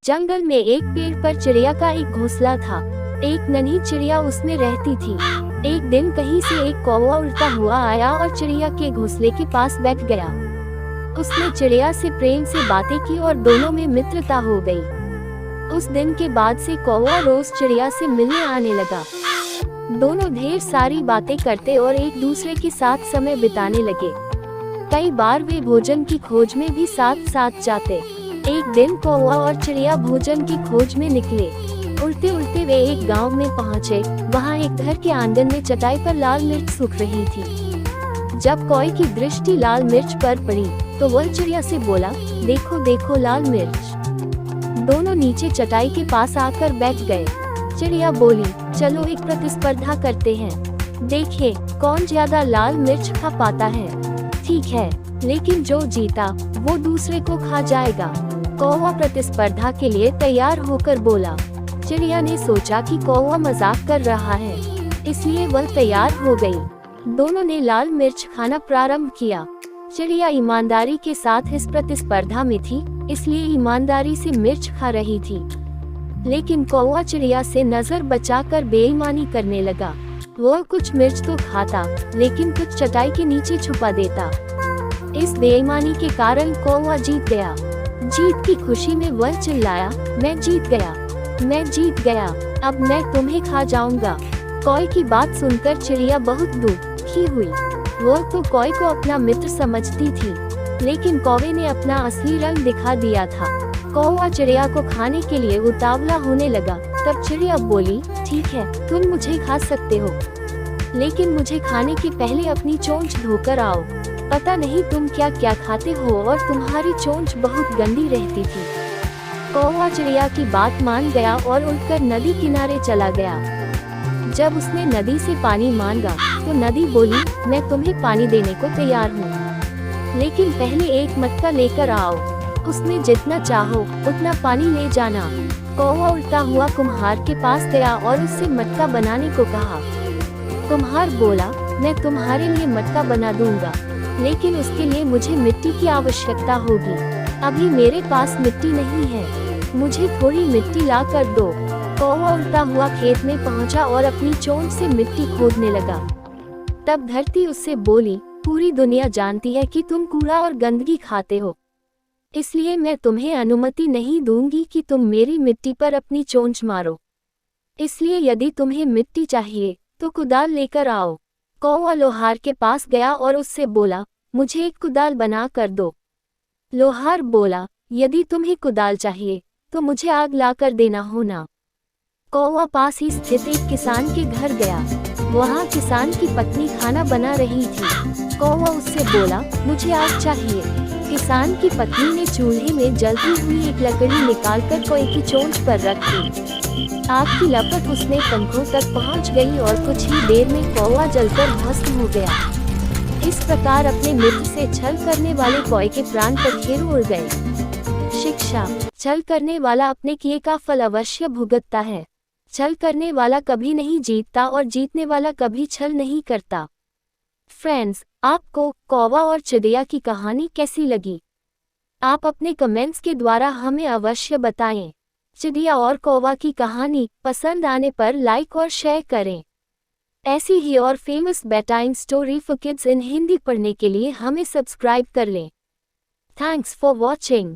जंगल में एक पेड़ पर चिड़िया का एक घोंसला था। एक नन्ही चिड़िया उसमें रहती थी। एक दिन कहीं से एक कौवा उड़ता हुआ आया और चिड़िया के घोंसले के पास बैठ गया। उसने चिड़िया से प्रेम से बातें की और दोनों में मित्रता हो गई। उस दिन के बाद से कौवा रोज चिड़िया से मिलने आने लगा। दोनों ढेर सारी बातें करते और एक दूसरे के साथ समय बिताने लगे। कई बार वे भोजन की खोज में भी साथ साथ जाते। एक दिन कौवा और चिड़िया भोजन की खोज में निकले। उड़ते उड़ते वे एक गांव में पहुंचे। वहां एक घर के आंगन में चटाई पर लाल मिर्च सूख रही थी। जब कौवे की दृष्टि लाल मिर्च पर पड़ी तो वह चिड़िया से बोला, देखो देखो लाल मिर्च। दोनों नीचे चटाई के पास आकर बैठ गए। चिड़िया बोली, चलो एक प्रतिस्पर्धा करते हैं, देखें कौन ज्यादा लाल मिर्च खा पाता है। ठीक है, लेकिन जो जीता वो दूसरे को खा जाएगा। कौवा प्रतिस्पर्धा के लिए तैयार होकर बोला। चिड़िया ने सोचा कि कौवा मजाक कर रहा है, इसलिए वह तैयार हो गई। दोनों ने लाल मिर्च खाना प्रारंभ किया। चिड़िया ईमानदारी के साथ इस प्रतिस्पर्धा में थी, इसलिए ईमानदारी से मिर्च खा रही थी। लेकिन कौवा चिड़िया से नजर बचाकर बेईमानी करने लगा। वह कुछ मिर्च तो खाता, लेकिन कुछ चटाई के नीचे छुपा देता। इस बेईमानी के कारण कौवा जीत गया। जीत की खुशी में वह चिल्लाया, मैं जीत गया, मैं जीत गया, अब मैं तुम्हें खा जाऊंगा। कौवे की बात सुनकर चिड़िया बहुत दुखी हुई। वह तो कौवे को अपना मित्र समझती थी, लेकिन कौवे ने अपना असली रंग दिखा दिया था। कौवा चिड़िया को खाने के लिए उतावला होने लगा। तब चिड़िया बोली, ठीक है, तुम मुझे खा सकते हो, लेकिन मुझे खाने के पहले अपनी चोंच धोकर आओ। पता नहीं तुम क्या क्या खाते हो और तुम्हारी चोंच बहुत गंदी रहती थी। कौवा चिड़िया की बात मान गया और उड़कर नदी किनारे चला गया। जब उसने नदी से पानी मांगा तो नदी बोली, मैं तुम्हें पानी देने को तैयार हूँ, लेकिन पहले एक मटका लेकर आओ। उसने जितना चाहो उतना पानी ले जाना। कौवा उड़ता हुआ कुम्हार के पास गया और उससे मटका बनाने को कहा। कुम्हार बोला, मैं तुम्हारे लिए मटका बना दूंगा, लेकिन उसके लिए मुझे मिट्टी की आवश्यकता होगी। अभी मेरे पास मिट्टी नहीं है, मुझे थोड़ी मिट्टी ला कर दो। कौवा उड़ता हुआ खेत में पहुंचा और अपनी चोंच से मिट्टी खोदने लगा। तब धरती उससे बोली, पूरी दुनिया जानती है कि तुम कूड़ा और गंदगी खाते हो, इसलिए मैं तुम्हें अनुमति नहीं दूंगी कि तुम मेरी मिट्टी पर अपनी चोंच मारो। इसलिए यदि तुम्हें मिट्टी चाहिए तो कुदाल लेकर आओ। कौवा लोहार के पास गया और उससे बोला, मुझे एक कुदाल बना कर दो। लोहार बोला, यदि तुम्हें कुदाल चाहिए तो मुझे आग ला कर देना होना। कौवा पास ही स्थित एक किसान के घर गया। वहाँ किसान की पत्नी खाना बना रही थी। कौवा उससे बोला, मुझे आग चाहिए। किसान की पत्नी ने चूल्हे में जलती हुई एक लकड़ी निकालकर कौवे की चोंच पर रख दी। आग की लपट उसमें पंखों तक पहुंच गई और कुछ ही देर में कौवा जलकर भस्म हो गया। इस प्रकार अपने मित्र से छल करने वाले कौवे के प्राण पखेरु उड़ गए। शिक्षा, छल करने वाला अपने किए का फल अवश्य भुगतता है। छल करने वाला कभी नहीं जीतता और जीतने वाला कभी छल नहीं करता। फ्रेंड्स, आपको कौवा और चिड़िया की कहानी कैसी लगी? आप अपने कमेंट्स के द्वारा हमें अवश्य बताएं। चिड़िया और कौवा की कहानी पसंद आने पर लाइक और शेयर करें। ऐसी ही और famous bedtime story for kids in Hindi पढ़ने के लिए हमें सब्सक्राइब कर लें। Thanks for watching.